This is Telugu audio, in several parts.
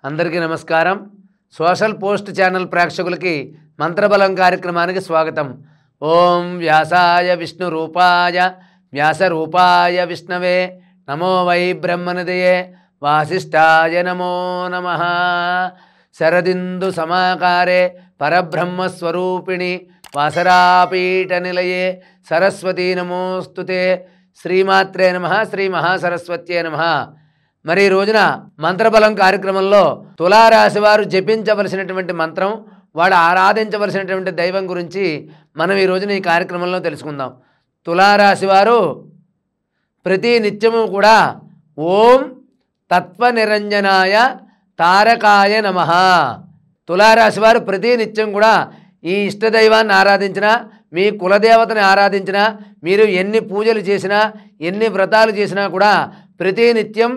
అందరికీ నమస్కారం. సోషల్ పోస్ట్ ఛానల్ ప్రేక్షకులకి మంత్రబలం కార్యక్రమానికి స్వాగతం. ఓం వ్యాసాయ విష్ణు రూపాయ వ్యాస రూపాయ విష్ణవే నమో వై బ్రహ్మనిధయే వాసిష్ఠాయ నమో నమః. శరదిందు సమాకారే పరబ్రహ్మస్వరూపిణి వాసరాపీఠ నిలయే సరస్వతీ నమోస్తుతే. శ్రీమాత్రే నమః. శ్రీ మహాసరస్వత్యే నమః. మరి ఈ రోజున మంత్రబలం కార్యక్రమంలో తులారాశి వారు జపించవలసినటువంటి మంత్రం, వాడు ఆరాధించవలసినటువంటి దైవం గురించి మనం ఈ రోజున ఈ కార్యక్రమంలో తెలుసుకుందాం. తులారాశి వారు ప్రతి నిత్యము కూడా ఓం తత్వనిరంజనాయ తారకాయ నమః. తులారాశి వారు ప్రతి నిత్యం కూడా ఈ ఇష్టదైవాన్ని ఆరాధించినా, మీ కులదేవతని ఆరాధించినా, మీరు ఎన్ని పూజలు చేసినా, ఎన్ని వ్రతాలు చేసినా కూడా ప్రతి నిత్యం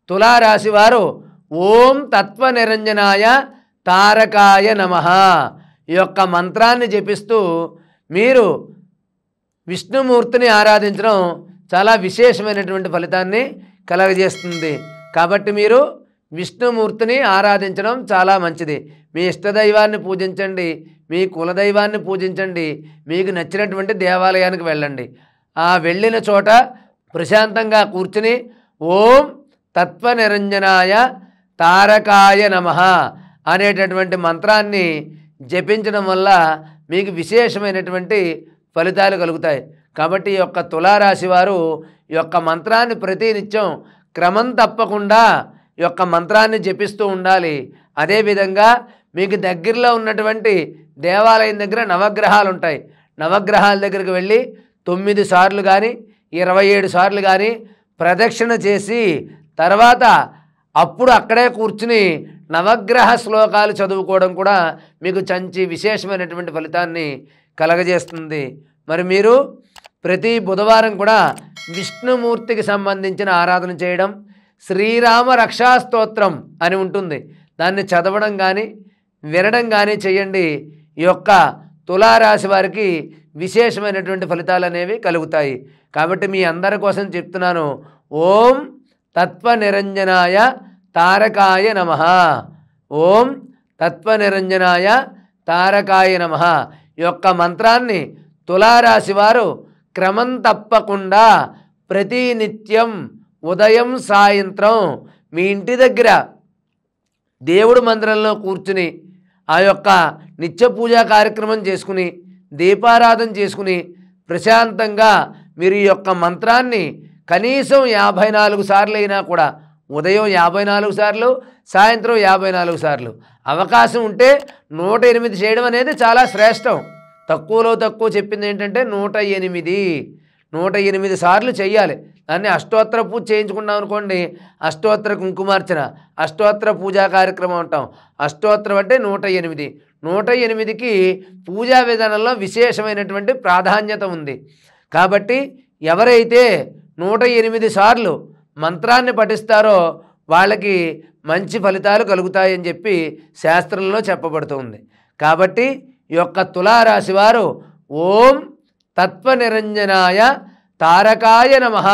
తులారాశి వారు ఓం తత్వనిరంజనాయ తారకాయ నమః ఈ యొక్క మంత్రాన్ని జపిస్తూ మీరు విష్ణుమూర్తిని ఆరాధించడం చాలా విశేషమైనటువంటి ఫలితాన్ని కలగజేస్తుంది. కాబట్టి మీరు విష్ణుమూర్తిని ఆరాధించడం చాలా మంచిది. మీ ఇష్టదైవాన్ని పూజించండి, మీ కులదైవాన్ని పూజించండి, మీకు నచ్చినటువంటి దేవాలయానికి వెళ్ళండి. ఆ వెళ్ళిన చోట ప్రశాంతంగా కూర్చుని ఓం తత్వనిరంజనాయ తారకాయ నమః అనేటటువంటి మంత్రాన్ని జపించడం వల్ల మీకు విశేషమైనటువంటి ఫలితాలు కలుగుతాయి. కాబట్టి ఈ యొక్క తులారాశి వారు ఈ యొక్క మంత్రాన్ని ప్రతినిత్యం క్రమం తప్పకుండా ఈ యొక్క మంత్రాన్ని జపిస్తూ ఉండాలి. అదేవిధంగా మీకు దగ్గరలో ఉన్నటువంటి దేవాలయం దగ్గర నవగ్రహాలు ఉంటాయి. నవగ్రహాల దగ్గరికి వెళ్ళి 9 సార్లు కానీ 27 సార్లు కానీ ప్రదక్షిణ చేసి తర్వాత అప్పుడు అక్కడే కూర్చుని నవగ్రహ శ్లోకాలు చదువుకోవడం కూడా మీకు మంచి విశేషమైనటువంటి ఫలితాన్ని కలగజేస్తుంది. మరి మీరు ప్రతి బుధవారం కూడా విష్ణుమూర్తికి సంబంధించిన ఆరాధన చేయడం, శ్రీరామ రక్షాస్తోత్రం అని ఉంటుంది, దాన్ని చదవడం కానీ వినడం కానీ చేయండి. ఈ యొక్క తులారాశి వారికి విశేషమైనటువంటి ఫలితాలు అనేవి కలుగుతాయి. కాబట్టి మీ అందరి కోసం చెప్తున్నాను. ఓం తత్వనిరంజనాయ తారకాయ నమః. ఓం తత్వనిరంజనాయ తారకాయ నమః ఈ యొక్క మంత్రాన్ని తులారాశి వారు క్రమం తప్పకుండా ప్రతినిత్యం ఉదయం సాయంత్రం మీ ఇంటి దగ్గర దేవుడి మందిరంలో కూర్చుని ఆ యొక్క నిత్య పూజా కార్యక్రమం చేసుకుని దీపారాధన చేసుకుని ప్రశాంతంగా మీరు ఈ యొక్క మంత్రాన్ని కనీసం 54 సార్లు అయినా కూడా, ఉదయం 54 సార్లు, సాయంత్రం 54 సార్లు, అవకాశం ఉంటే 108 చేయడం అనేది చాలా శ్రేష్టం. తక్కువలో తక్కువ చెప్పింది ఏంటంటే 108 సార్లు చెయ్యాలి. దాన్ని అష్టోత్తర పూజ చేయించుకున్నాం అనుకోండి, అష్టోత్తర కుంకుమార్చన, అష్టోత్తర పూజా కార్యక్రమం అంటాం. అష్టోత్తరం అంటే 108. 108కి పూజా విధానంలో విశేషమైనటువంటి ప్రాధాన్యత ఉంది. కాబట్టి ఎవరైతే 108 సార్లు మంత్రాన్ని పఠిస్తారో వాళ్ళకి మంచి ఫలితాలు కలుగుతాయని చెప్పి శాస్త్రంలో చెప్పబడుతుంది. కాబట్టి ఈ యొక్క తులారాశి వారు ఓం తత్వనిరంజనాయ తారకాయ నమః,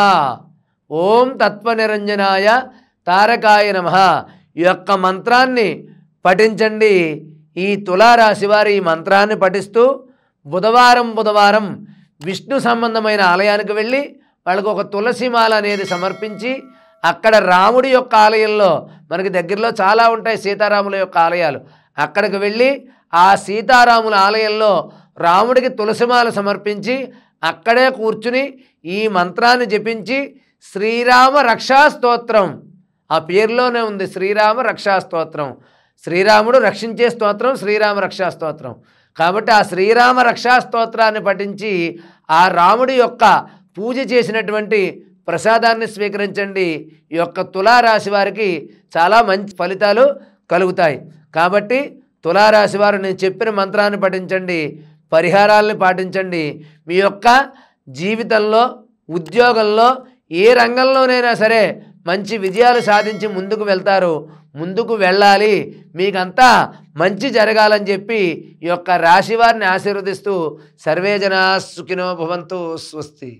ఓం తత్వనిరంజనాయ తారకాయ నమః ఈ యొక్క మంత్రాన్ని పఠించండి. ఈ తులారాశి వారు ఈ మంత్రాన్ని పఠిస్తూ బుధవారం విష్ణు సంబంధమైన ఆలయానికి వెళ్ళి వాళ్ళకు ఒక తులసిమాల అనేది సమర్పించి, అక్కడ రాముడి యొక్క ఆలయంలో, మనకి దగ్గరలో చాలా ఉంటాయి సీతారాముల యొక్క ఆలయాలు, అక్కడికి వెళ్ళి ఆ సీతారాముల ఆలయంలో రాముడికి తులసిమాల సమర్పించి అక్కడే కూర్చుని ఈ మంత్రాన్ని జపించి శ్రీరామ రక్షాస్తోత్రం, ఆ పేరులోనే ఉంది శ్రీరామ రక్షాస్తోత్రం, శ్రీరాముడు రక్షించే స్తోత్రం శ్రీరామ రక్షాస్తోత్రం. కాబట్టి ఆ శ్రీరామ రక్షాస్తోత్రాన్ని పఠించి ఆ రాముడి యొక్క పూజ చేసినటువంటి ప్రసాదాన్ని స్వీకరించండి. ఈ యొక్క తులారాశి వారికి చాలా మంచి ఫలితాలు కలుగుతాయి. కాబట్టి తులారాశి వారు నేను చెప్పిన మంత్రాన్ని పఠించండి, పరిహారాలను పాటించండి. మీ యొక్క జీవితంలో, ఉద్యోగంలో, ఏ రంగంలోనైనా సరే మంచి విజయాలు సాధించి ముందుకు వెళ్తారు. ముందుకు వెళ్ళాలి, మీకంతా మంచి జరగాలని చెప్పి ఈ యొక్క రాశి వారిని ఆశీర్వదిస్తూ సర్వే జనా సుఖినో భవంతు. స్వస్తి.